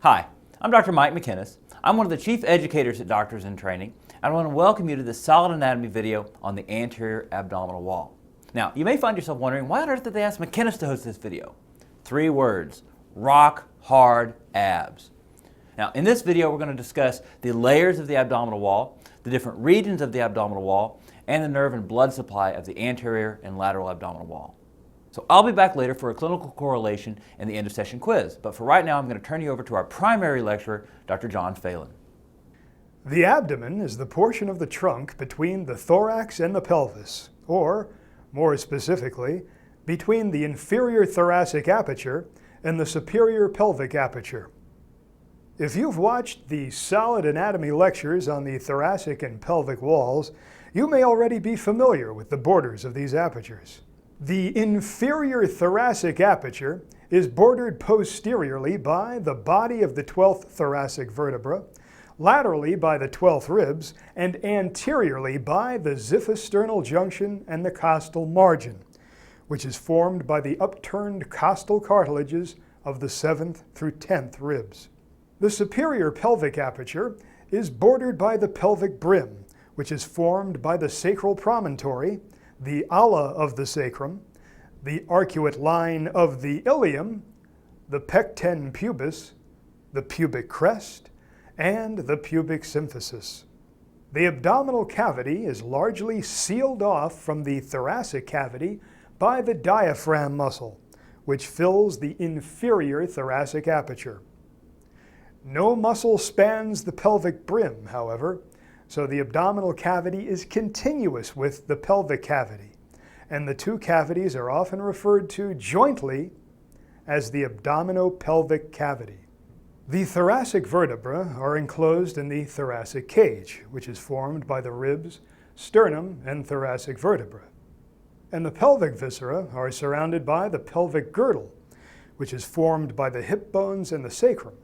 Hi, I'm Dr. Mike McInnes. I'm one of the chief educators at Doctors in Training, and I want to welcome you to this solid anatomy video on the anterior abdominal wall. Now, you may find yourself wondering, why on earth did they ask McInnes to host this video? 3 words: rock hard abs. Now, in this video, we're going to discuss the layers of the abdominal wall, the different regions of the abdominal wall, and the nerve and blood supply of the anterior and lateral abdominal wall. So I'll be back later for a clinical correlation and the end of session quiz, but for right now I'm going to turn you over to our primary lecturer, Dr. John Phelan. The abdomen is the portion of the trunk between the thorax and the pelvis, or, more specifically, between the inferior thoracic aperture and the superior pelvic aperture. If you've watched the solid anatomy lectures on the thoracic and pelvic walls, you may already be familiar with the borders of these apertures. The inferior thoracic aperture is bordered posteriorly by the body of the 12th thoracic vertebra, laterally by the 12th ribs, and anteriorly by the xiphisternal junction and the costal margin, which is formed by the upturned costal cartilages of the 7th through 10th ribs. The superior pelvic aperture is bordered by the pelvic brim, which is formed by the sacral promontory, the ala of the sacrum, the arcuate line of the ilium, the pecten pubis, the pubic crest, and the pubic symphysis. The abdominal cavity is largely sealed off from the thoracic cavity by the diaphragm muscle, which fills the inferior thoracic aperture. No muscle spans the pelvic brim, however, so the abdominal cavity is continuous with the pelvic cavity, and the two cavities are often referred to jointly as the abdominopelvic cavity. The thoracic vertebrae are enclosed in the thoracic cage, which is formed by the ribs, sternum, and thoracic vertebrae. And the pelvic viscera are surrounded by the pelvic girdle, which is formed by the hip bones and the sacrum.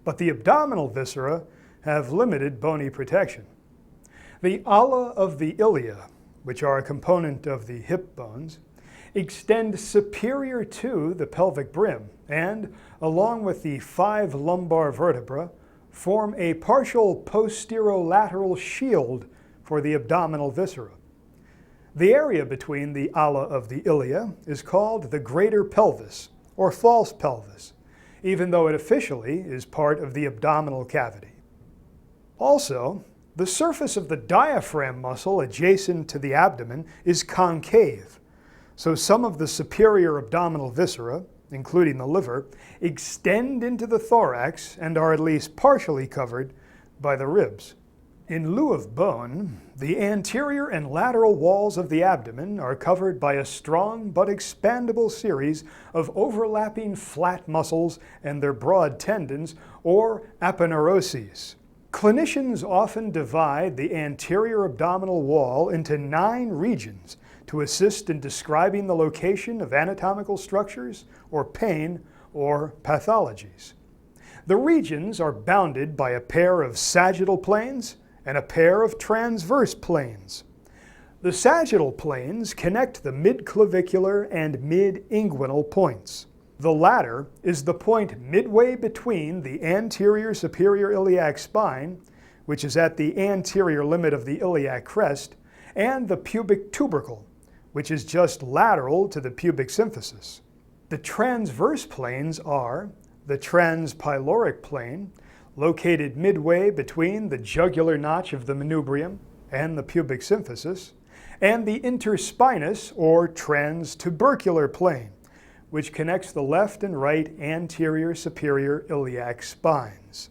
But the abdominal viscera have limited bony protection. The ala of the ilia, which are a component of the hip bones, extend superior to the pelvic brim and, along with the 5 lumbar vertebrae, form a partial posterolateral shield for the abdominal viscera. The area between the ala of the ilia is called the greater pelvis, or false pelvis, even though it officially is part of the abdominal cavity. Also, the surface of the diaphragm muscle adjacent to the abdomen is concave, so some of the superior abdominal viscera, including the liver, extend into the thorax and are at least partially covered by the ribs. In lieu of bone, the anterior and lateral walls of the abdomen are covered by a strong but expandable series of overlapping flat muscles and their broad tendons, or aponeuroses. Clinicians often divide the anterior abdominal wall into 9 regions to assist in describing the location of anatomical structures, or pain, or pathologies. The regions are bounded by a pair of sagittal planes and a pair of transverse planes. The sagittal planes connect the midclavicular and mid-inguinal points. The latter is the point midway between the anterior superior iliac spine, which is at the anterior limit of the iliac crest, and the pubic tubercle, which is just lateral to the pubic symphysis. The transverse planes are the transpyloric plane, located midway between the jugular notch of the manubrium and the pubic symphysis, and the interspinous or transtubercular plane, which connects the left and right anterior superior iliac spines.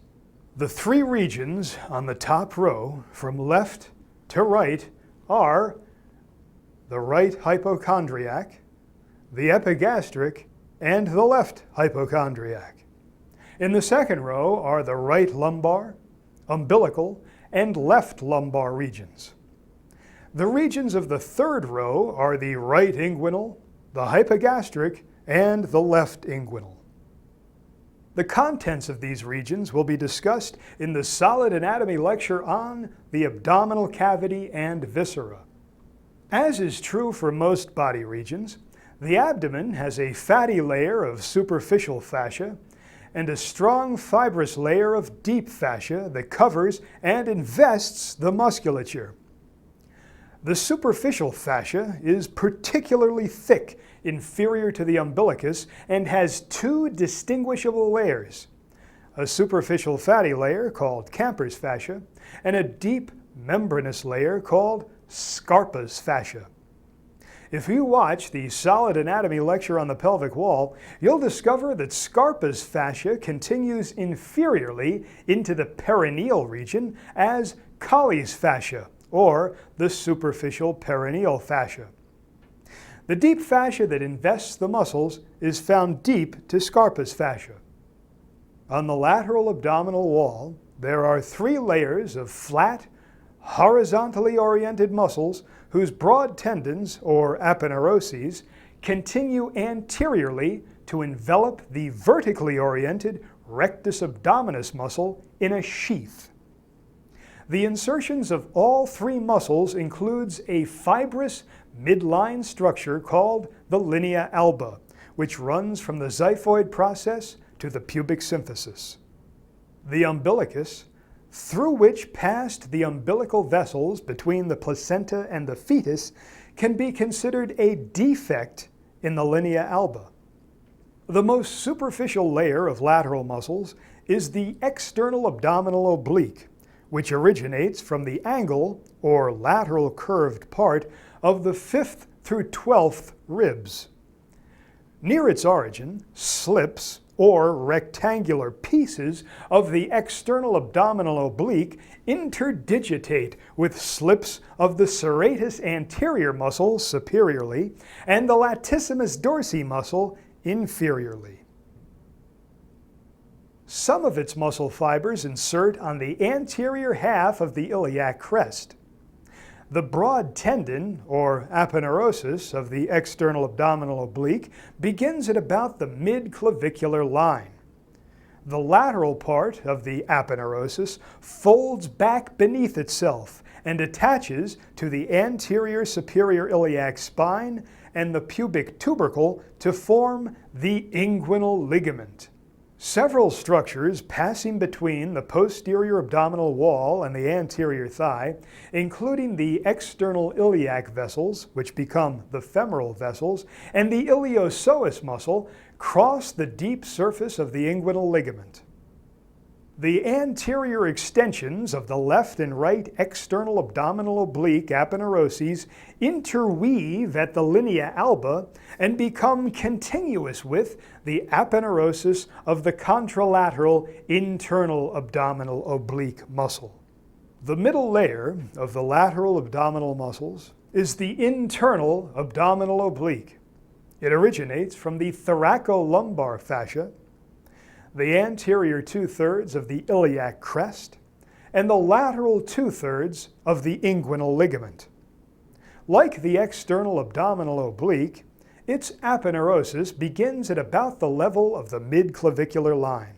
The 3 regions on the top row, from left to right, are the right hypochondriac, the epigastric, and the left hypochondriac. In the second row are the right lumbar, umbilical, and left lumbar regions. The regions of the third row are the right inguinal, the hypogastric, and the left inguinal. The contents of these regions will be discussed in the solid anatomy lecture on the abdominal cavity and viscera. As is true for most body regions, the abdomen has a fatty layer of superficial fascia and a strong fibrous layer of deep fascia that covers and invests the musculature. The superficial fascia is particularly thick inferior to the umbilicus and has two distinguishable layers: a superficial fatty layer called Camper's fascia and a deep membranous layer called Scarpa's fascia. If you watch the Solid Anatomy lecture on the pelvic wall, you'll discover that Scarpa's fascia continues inferiorly into the perineal region as Colles' fascia, or the superficial perineal fascia. The deep fascia that invests the muscles is found deep to Scarpa's fascia. On the lateral abdominal wall, there are three layers of flat, horizontally oriented muscles whose broad tendons, or aponeuroses, continue anteriorly to envelop the vertically oriented rectus abdominis muscle in a sheath. The insertions of all three muscles includes a fibrous midline structure called the linea alba, which runs from the xiphoid process to the pubic symphysis. The umbilicus, through which passed the umbilical vessels between the placenta and the fetus, can be considered a defect in the linea alba. The most superficial layer of lateral muscles is the external abdominal oblique, which originates from the angle or lateral curved part of the 5th through 12th ribs. Near its origin, slips or rectangular pieces of the external abdominal oblique interdigitate with slips of the serratus anterior muscle superiorly and the latissimus dorsi muscle inferiorly. Some of its muscle fibers insert on the anterior half of the iliac crest. The broad tendon, or aponeurosis, of the external abdominal oblique begins at about the mid-clavicular line. The lateral part of the aponeurosis folds back beneath itself and attaches to the anterior superior iliac spine and the pubic tubercle to form the inguinal ligament. Several structures passing between the posterior abdominal wall and the anterior thigh, including the external iliac vessels, which become the femoral vessels, and the iliopsoas muscle, cross the deep surface of the inguinal ligament. The anterior extensions of the left and right external abdominal oblique aponeuroses interweave at the linea alba and become continuous with the aponeurosis of the contralateral internal abdominal oblique muscle. The middle layer of the lateral abdominal muscles is the internal abdominal oblique. It originates from the thoracolumbar fascia, the anterior 2/3 of the iliac crest, and the lateral 2/3 of the inguinal ligament. Like the external abdominal oblique, its aponeurosis begins at about the level of the mid-clavicular line.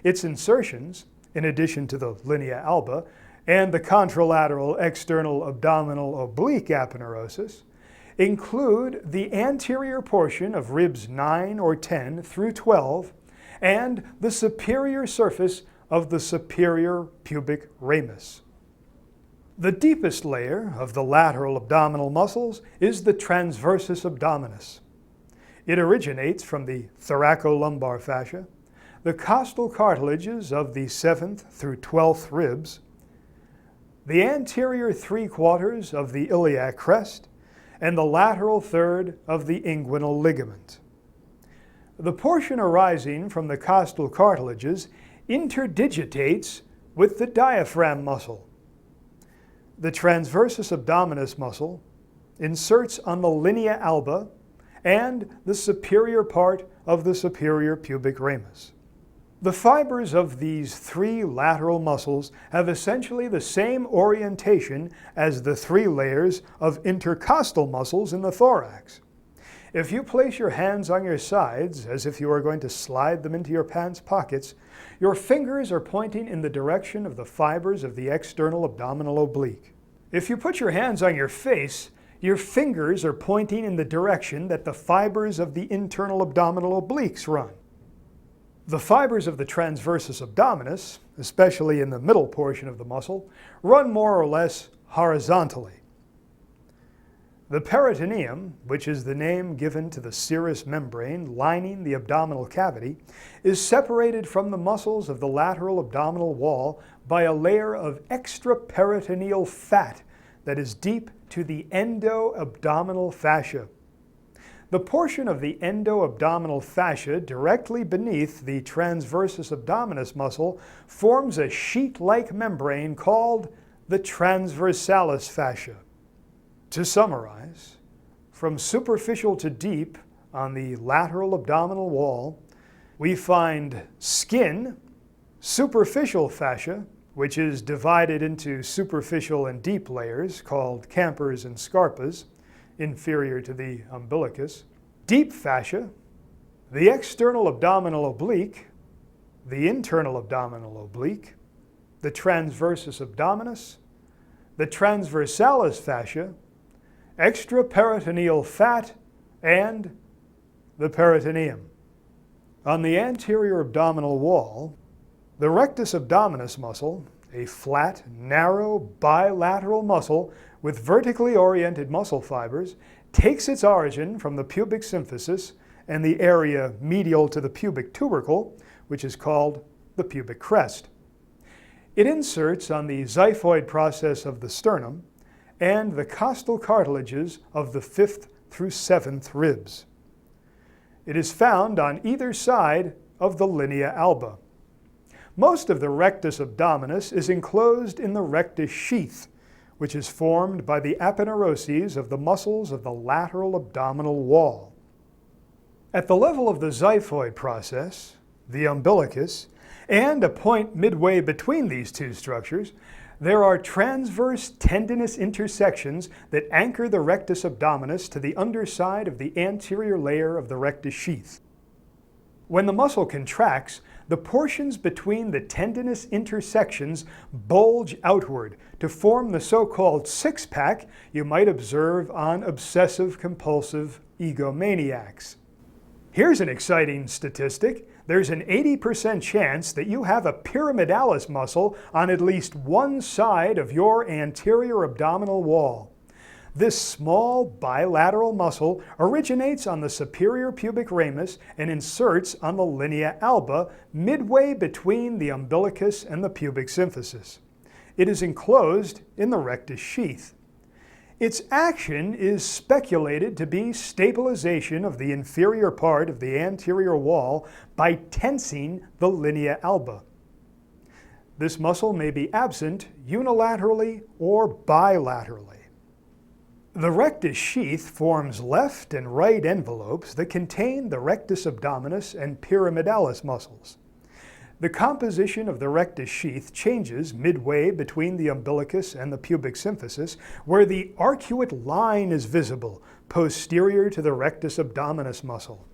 Its insertions, in addition to the linea alba and the contralateral external abdominal oblique aponeurosis, include the anterior portion of ribs 9 or 10 through 12 and the superior surface of the superior pubic ramus. The deepest layer of the lateral abdominal muscles is the transversus abdominis. It originates from the thoracolumbar fascia, the costal cartilages of the 7th through 12th ribs, the anterior 3/4 of the iliac crest, and the lateral 1/3 of the inguinal ligament. The portion arising from the costal cartilages interdigitates with the diaphragm muscle. The transversus abdominis muscle inserts on the linea alba and the superior part of the superior pubic ramus. The fibers of these three lateral muscles have essentially the same orientation as the three layers of intercostal muscles in the thorax. If you place your hands on your sides as if you are going to slide them into your pants pockets, your fingers are pointing in the direction of the fibers of the external abdominal oblique. If you put your hands on your face, your fingers are pointing in the direction that the fibers of the internal abdominal obliques run. The fibers of the transversus abdominis, especially in the middle portion of the muscle, run more or less horizontally. The peritoneum, which is the name given to the serous membrane lining the abdominal cavity, is separated from the muscles of the lateral abdominal wall by a layer of extraperitoneal fat that is deep to the endo-abdominal fascia. The portion of the endo-abdominal fascia directly beneath the transversus abdominis muscle forms a sheet-like membrane called the transversalis fascia. To summarize, from superficial to deep on the lateral abdominal wall, we find skin, superficial fascia, which is divided into superficial and deep layers called campers and scarpas, inferior to the umbilicus, deep fascia, the external abdominal oblique, the internal abdominal oblique, the transversus abdominis, the transversalis fascia, extraperitoneal fat, and the peritoneum. On the anterior abdominal wall, the rectus abdominis muscle, a flat, narrow, bilateral muscle with vertically oriented muscle fibers, takes its origin from the pubic symphysis and the area medial to the pubic tubercle, which is called the pubic crest. It inserts on the xiphoid process of the sternum and the costal cartilages of the 5th through 7th ribs. It is found on either side of the linea alba. Most of the rectus abdominis is enclosed in the rectus sheath, which is formed by the aponeuroses of the muscles of the lateral abdominal wall. At the level of the xiphoid process, the umbilicus, and a point midway between these two structures, there are transverse tendinous intersections that anchor the rectus abdominis to the underside of the anterior layer of the rectus sheath. When the muscle contracts, the portions between the tendinous intersections bulge outward to form the so-called six-pack you might observe on obsessive-compulsive egomaniacs. Here's an exciting statistic. There's an 80% chance that you have a pyramidalis muscle on at least one side of your anterior abdominal wall. This small bilateral muscle originates on the superior pubic ramus and inserts on the linea alba midway between the umbilicus and the pubic symphysis. It is enclosed in the rectus sheath. Its action is speculated to be stabilization of the inferior part of the anterior wall by tensing the linea alba. This muscle may be absent unilaterally or bilaterally. The rectus sheath forms left and right envelopes that contain the rectus abdominis and pyramidalis muscles. The composition of the rectus sheath changes midway between the umbilicus and the pubic symphysis, where the arcuate line is visible posterior to the rectus abdominis muscle.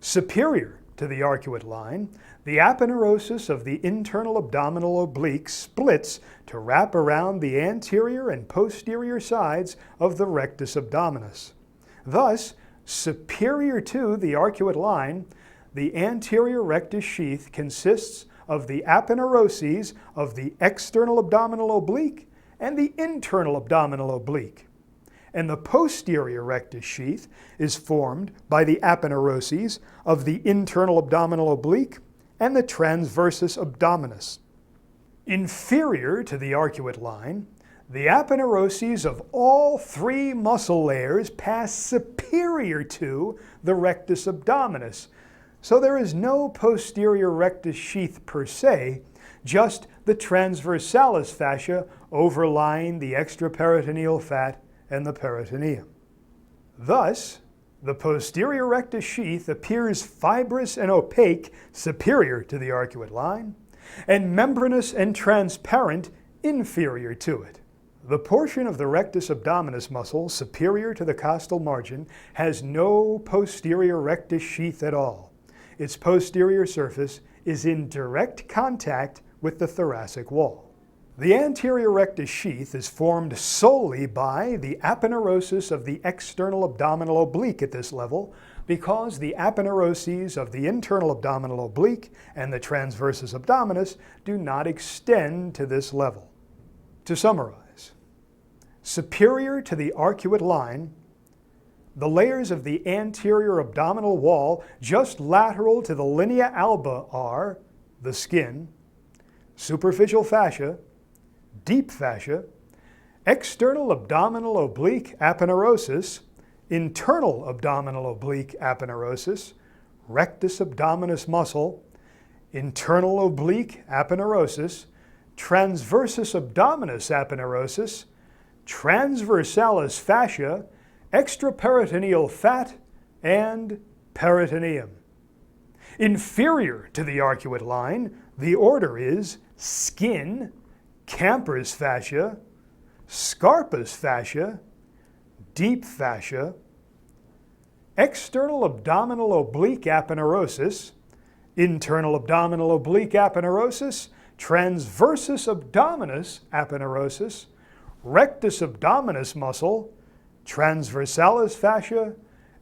Superior to the arcuate line, the aponeurosis of the internal abdominal oblique splits to wrap around the anterior and posterior sides of the rectus abdominis. Thus, superior to the arcuate line, the anterior rectus sheath consists of the aponeuroses of the external abdominal oblique and the internal abdominal oblique. And the posterior rectus sheath is formed by the aponeuroses of the internal abdominal oblique and the transversus abdominis. Inferior to the arcuate line, the aponeuroses of all three muscle layers pass superior to the rectus abdominis. So there is no posterior rectus sheath per se, just the transversalis fascia overlying the extraperitoneal fat and the peritoneum. Thus, the posterior rectus sheath appears fibrous and opaque superior to the arcuate line, and membranous and transparent inferior to it. The portion of the rectus abdominis muscle superior to the costal margin has no posterior rectus sheath at all. Its posterior surface is in direct contact with the thoracic wall. The anterior rectus sheath is formed solely by the aponeurosis of the external abdominal oblique at this level, because the aponeuroses of the internal abdominal oblique and the transversus abdominis do not extend to this level. To summarize, superior to the arcuate line, the layers of the anterior abdominal wall just lateral to the linea alba are the skin, superficial fascia, deep fascia, external abdominal oblique aponeurosis, internal abdominal oblique aponeurosis, rectus abdominis muscle, internal oblique aponeurosis, transversus abdominis aponeurosis, transversalis fascia, extraperitoneal fat, and peritoneum. Inferior to the arcuate line, the order is skin, Camper's fascia, Scarpa's fascia, deep fascia, external abdominal oblique aponeurosis, internal abdominal oblique aponeurosis, transversus abdominis aponeurosis, rectus abdominis muscle, transversalis fascia,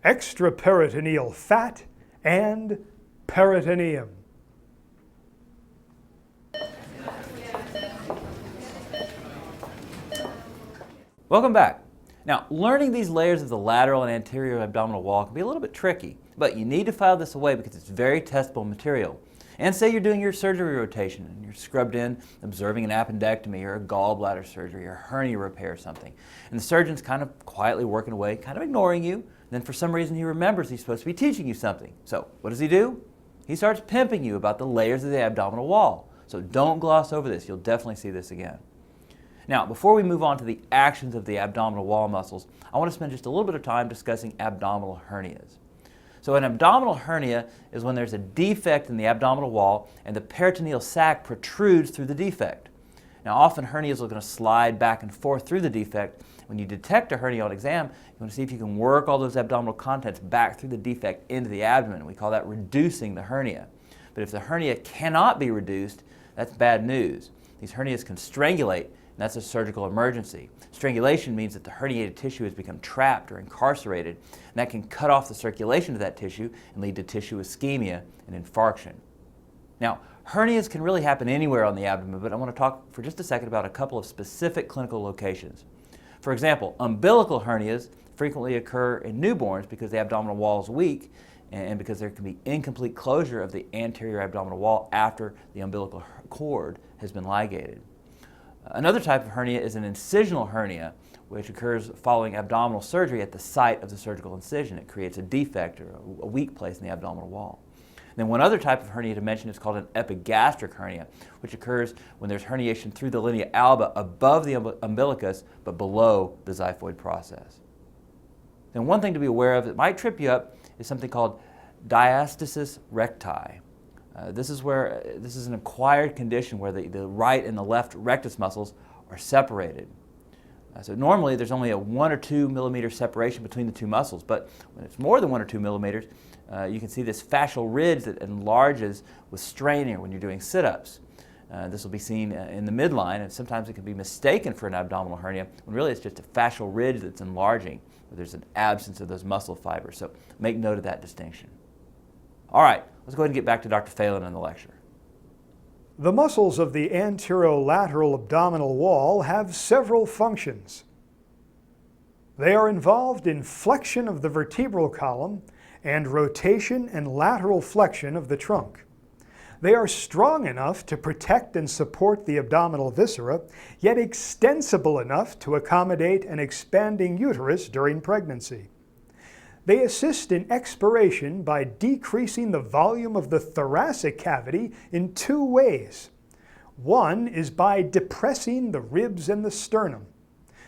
extraperitoneal fat, and peritoneum. Welcome back. Now, learning these layers of the lateral and anterior abdominal wall can be a little bit tricky, but you need to file this away because it's very testable material. And say you're doing your surgery rotation and you're scrubbed in observing an appendectomy or a gallbladder surgery or hernia repair or something, and the surgeon's kind of quietly working away, kind of ignoring you, and then for some reason he remembers he's supposed to be teaching you something. So what does he do? He starts pimping you about the layers of the abdominal wall. So don't gloss over this. You'll definitely see this again. Now, before we move on to the actions of the abdominal wall muscles, I want to spend just a little bit of time discussing abdominal hernias. So an abdominal hernia is when there's a defect in the abdominal wall and the peritoneal sac protrudes through the defect. Now, often hernias are going to slide back and forth through the defect. When you detect a hernia on exam, you want to see if you can work all those abdominal contents back through the defect into the abdomen. We call that reducing the hernia. But if the hernia cannot be reduced, that's bad news. These hernias can strangulate, and that's a surgical emergency. Strangulation means that the herniated tissue has become trapped or incarcerated, and that can cut off the circulation to that tissue and lead to tissue ischemia and infarction. Now, hernias can really happen anywhere on the abdomen, but I want to talk for just a second about a couple of specific clinical locations. For example, umbilical hernias frequently occur in newborns because the abdominal wall is weak and because there can be incomplete closure of the anterior abdominal wall after the umbilical cord has been ligated. Another type of hernia is an incisional hernia, which occurs following abdominal surgery at the site of the surgical incision. It creates a defect or a weak place in the abdominal wall. Then one other type of hernia to mention is called an epigastric hernia, which occurs when there's herniation through the linea alba above the umbilicus but below the xiphoid process. Then one thing to be aware of that might trip you up is something called diastasis recti. This is an acquired condition where the right and the left rectus muscles are separated. So normally there's only a 1 or 2 millimeter separation between the two muscles, but when it's more than 1 or 2 millimeters, you can see this fascial ridge that enlarges with straining when you're doing sit-ups. This will be seen in the midline, and sometimes it can be mistaken for an abdominal hernia, when really it's just a fascial ridge that's enlarging, where there's an absence of those muscle fibers. So make note of that distinction. All right, let's go ahead and get back to Dr. Phelan and the lecture. The muscles of the anterolateral abdominal wall have several functions. They are involved in flexion of the vertebral column and rotation and lateral flexion of the trunk. They are strong enough to protect and support the abdominal viscera, yet extensible enough to accommodate an expanding uterus during pregnancy. They assist in expiration by decreasing the volume of the thoracic cavity in two ways. One is by depressing the ribs and the sternum.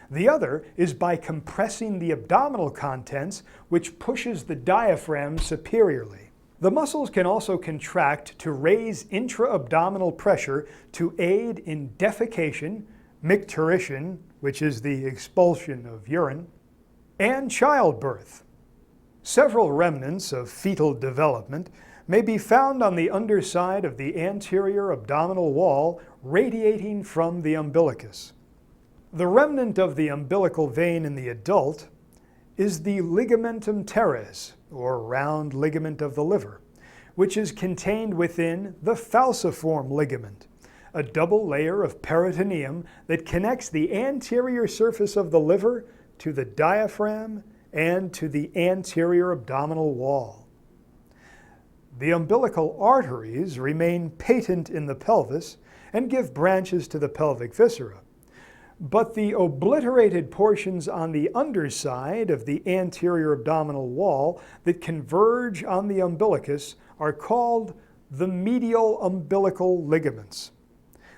The other is by compressing the abdominal contents, which pushes the diaphragm superiorly. The muscles can also contract to raise intra-abdominal pressure to aid in defecation, micturition, which is the expulsion of urine, and childbirth. Several remnants of fetal development may be found on the underside of the anterior abdominal wall radiating from the umbilicus. The remnant of the umbilical vein in the adult is the ligamentum teres, or round ligament of the liver, which is contained within the falciform ligament, a double layer of peritoneum that connects the anterior surface of the liver to the diaphragm and to the anterior abdominal wall. The umbilical arteries remain patent in the pelvis and give branches to the pelvic viscera, but the obliterated portions on the underside of the anterior abdominal wall that converge on the umbilicus are called the medial umbilical ligaments.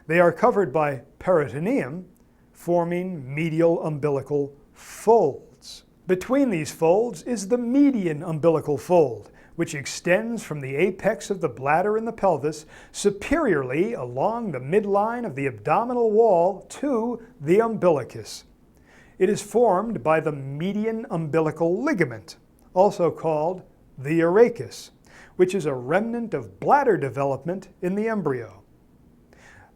They are covered by peritoneum, forming medial umbilical folds. Between these folds is the median umbilical fold, which extends from the apex of the bladder in the pelvis superiorly along the midline of the abdominal wall to the umbilicus. It is formed by the median umbilical ligament, also called the urachus, which is a remnant of bladder development in the embryo.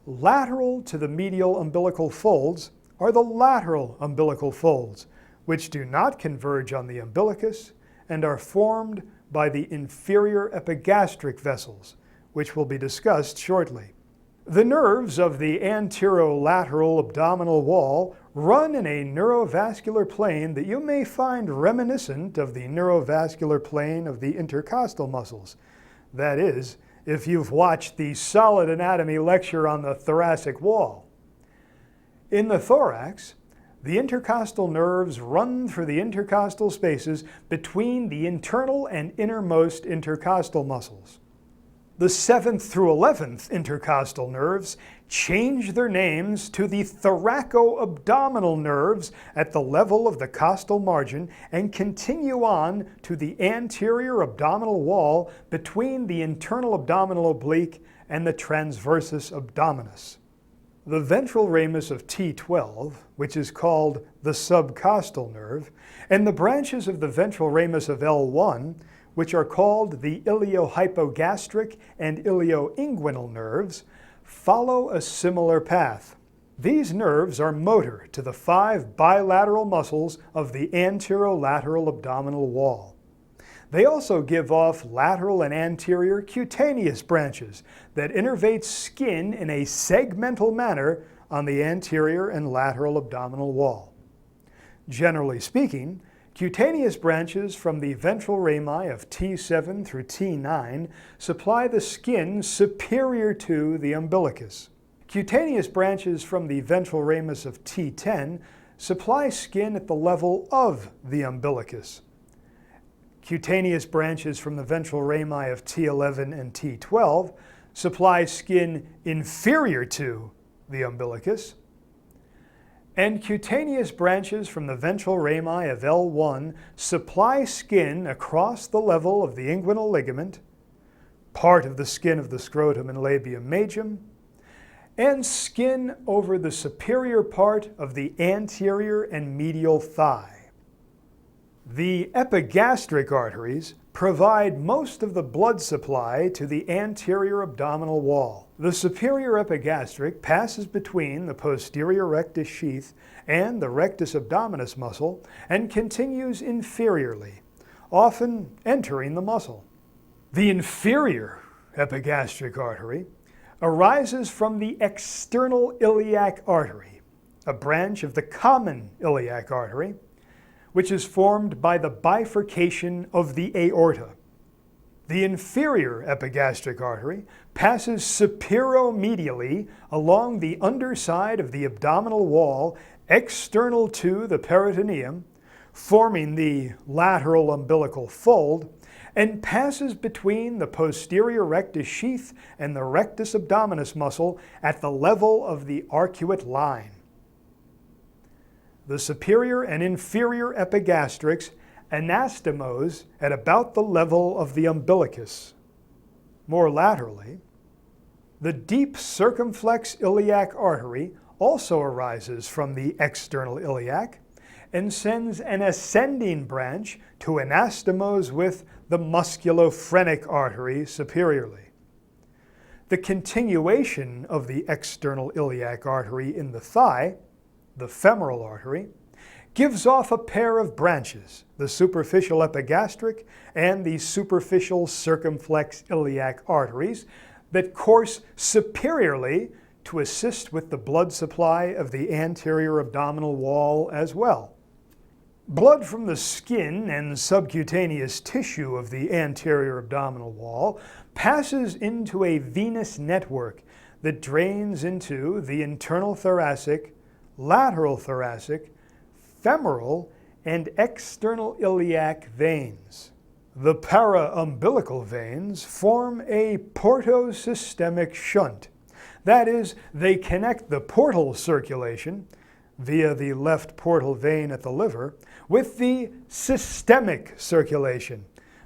Lateral to the medial umbilical folds are the lateral umbilical folds, which do not converge on the umbilicus and are formed by the inferior epigastric vessels, which will be discussed shortly. The nerves of the anterolateral abdominal wall run in a neurovascular plane that you may find reminiscent of the neurovascular plane of the intercostal muscles. That is, if you've watched the solid anatomy lecture on the thoracic wall. In the thorax, the intercostal nerves run through the intercostal spaces between the internal and innermost intercostal muscles. The 7th through 11th intercostal nerves change their names to the thoraco-abdominal nerves at the level of the costal margin and continue on to the anterior abdominal wall between the internal abdominal oblique and the transversus abdominis. The ventral ramus of T12, which is called the subcostal nerve, and the branches of the ventral ramus of L1, which are called the iliohypogastric and ilioinguinal nerves, follow a similar path. These nerves are motor to the 5 bilateral muscles of the anterolateral abdominal wall. They also give off lateral and anterior cutaneous branches that innervate skin in a segmental manner on the anterior and lateral abdominal wall. Generally speaking, cutaneous branches from the ventral rami of T7 through T9 supply the skin superior to the umbilicus. Cutaneous branches from the ventral ramus of T10 supply skin at the level of the umbilicus. Cutaneous branches from the ventral rami of T11 and T12 supply skin inferior to the umbilicus. And cutaneous branches from the ventral rami of L1 supply skin across the level of the inguinal ligament, part of the skin of the scrotum and labium majum, and skin over the superior part of the anterior and medial thigh. The epigastric arteries provide most of the blood supply to the anterior abdominal wall. The superior epigastric passes between the posterior rectus sheath and the rectus abdominis muscle and continues inferiorly, often entering the muscle. The inferior epigastric artery arises from the external iliac artery, a branch of the common iliac artery, which is formed by the bifurcation of the aorta. The inferior epigastric artery passes superomedially along the underside of the abdominal wall external to the peritoneum, forming the lateral umbilical fold, and passes between the posterior rectus sheath and the rectus abdominis muscle at the level of the arcuate line. The superior and inferior epigastrics anastomose at about the level of the umbilicus. More laterally, the deep circumflex iliac artery also arises from the external iliac and sends an ascending branch to anastomose with the musculophrenic artery superiorly. The continuation of the external iliac artery in the thigh, the femoral artery, gives off a pair of branches, the superficial epigastric and the superficial circumflex iliac arteries, that course superiorly to assist with the blood supply of the anterior abdominal wall as well. Blood from the skin and subcutaneous tissue of the anterior abdominal wall passes into a venous network that drains into the internal thoracic, lateral thoracic, femoral, and external iliac veins. The para-umbilical veins form a portosystemic shunt. That is, they connect the portal circulation via the left portal vein at the liver with the systemic circulation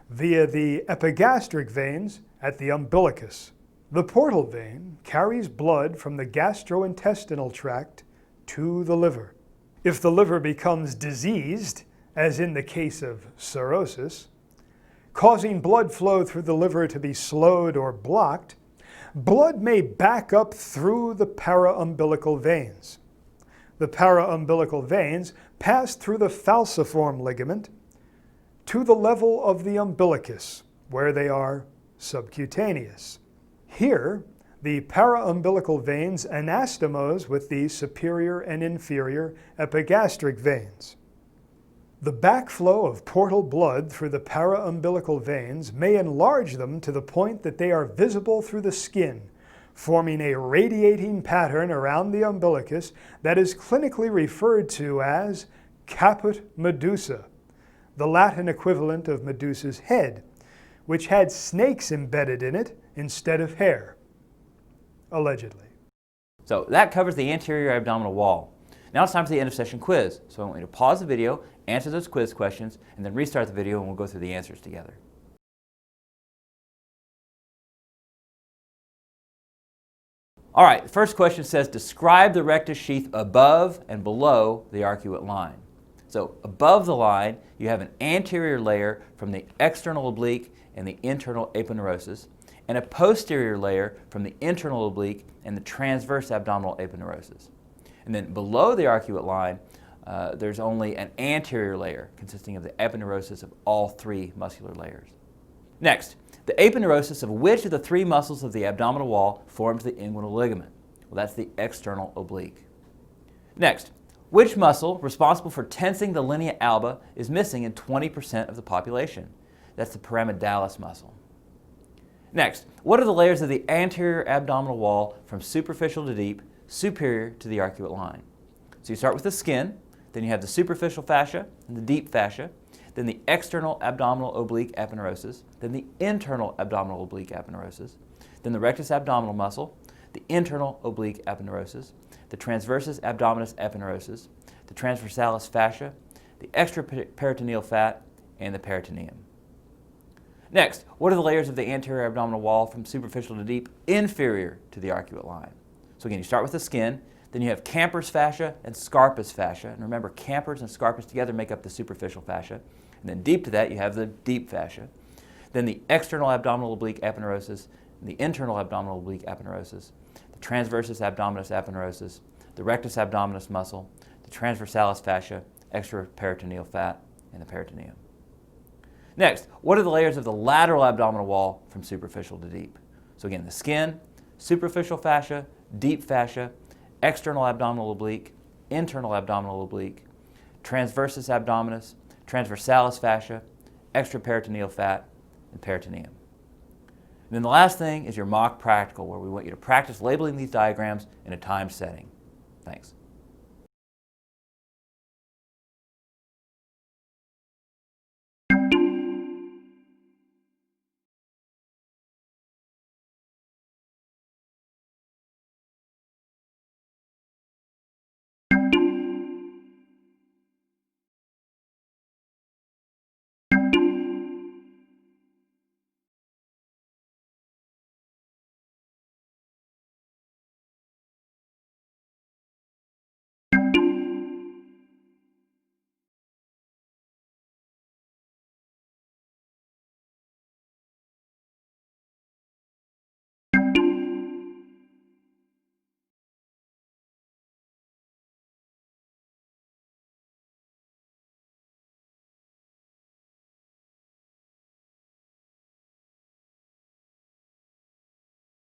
via the epigastric veins at the umbilicus. The portal vein carries blood from the gastrointestinal tract to the liver. If the liver becomes diseased, as in the case of cirrhosis, causing blood flow through the liver to be slowed or blocked, blood may back up through the para-umbilical veins. The para-umbilical veins pass through the falciform ligament to the level of the umbilicus, where they are subcutaneous. Here, the para-umbilical veins anastomose with the superior and inferior epigastric veins. The backflow of portal blood through the para-umbilical veins may enlarge them to the point that they are visible through the skin, forming a radiating pattern around the umbilicus that is clinically referred to as caput medusa, the Latin equivalent of Medusa's head, which had snakes embedded in it instead of hair, allegedly. So that covers the anterior abdominal wall. Now it's time for the end of session quiz. So I want you to pause the video, answer those quiz questions, and then restart the video and we'll go through the answers together. All right, the first question says, describe the rectus sheath above and below the arcuate line. So above the line, you have an anterior layer from the external oblique and the internal aponeurosis, and a posterior layer from the internal oblique and the transverse abdominal aponeurosis. And then below the arcuate line, there's only an anterior layer consisting of the aponeurosis of all three muscular layers. Next, the aponeurosis of which of the three muscles of the abdominal wall forms the inguinal ligament? Well, that's the external oblique. Next, which muscle responsible for tensing the linea alba is missing in 20% of the population? That's the pyramidalis muscle. Next, what are the layers of the anterior abdominal wall from superficial to deep, superior to the arcuate line? So you start with the skin, then you have the superficial fascia and the deep fascia, then the external abdominal oblique aponeurosis, then the internal abdominal oblique aponeurosis, then the rectus abdominal muscle, the internal oblique aponeurosis, the transversus abdominis aponeurosis, the transversalis fascia, the extraperitoneal fat, and the peritoneum. Next, what are the layers of the anterior abdominal wall from superficial to deep, inferior to the arcuate line? So again, you start with the skin, then you have Camper's fascia and Scarpa's fascia. And remember, Camper's and Scarpa's together make up the superficial fascia. And then deep to that, you have the deep fascia. Then the external abdominal oblique aponeurosis, and the internal abdominal oblique aponeurosis, the transversus abdominis aponeurosis, the rectus abdominis muscle, the transversalis fascia, extraperitoneal fat, and the peritoneum. Next, what are the layers of the lateral abdominal wall from superficial to deep? So again, the skin, superficial fascia, deep fascia, external abdominal oblique, internal abdominal oblique, transversus abdominis, transversalis fascia, extraperitoneal fat, and peritoneum. And then the last thing is your mock practical, where we want you to practice labeling these diagrams in a timed setting. Thanks.